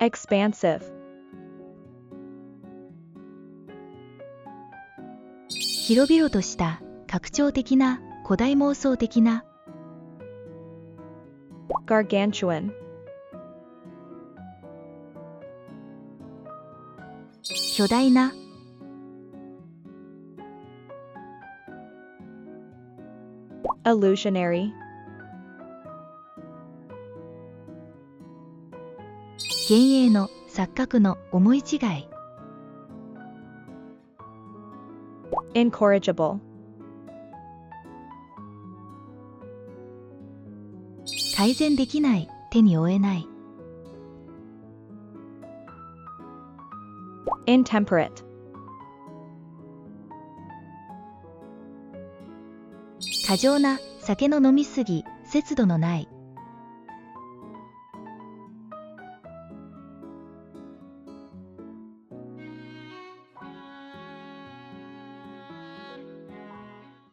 expansive, 広々とした拡張的な古代妄想的な gargantuan, 巨大な illusionary, 幻影の錯覚の思い違い incorrigible, 改善できない手に負えない intemperate, 過剰な酒の飲みすぎ節度のない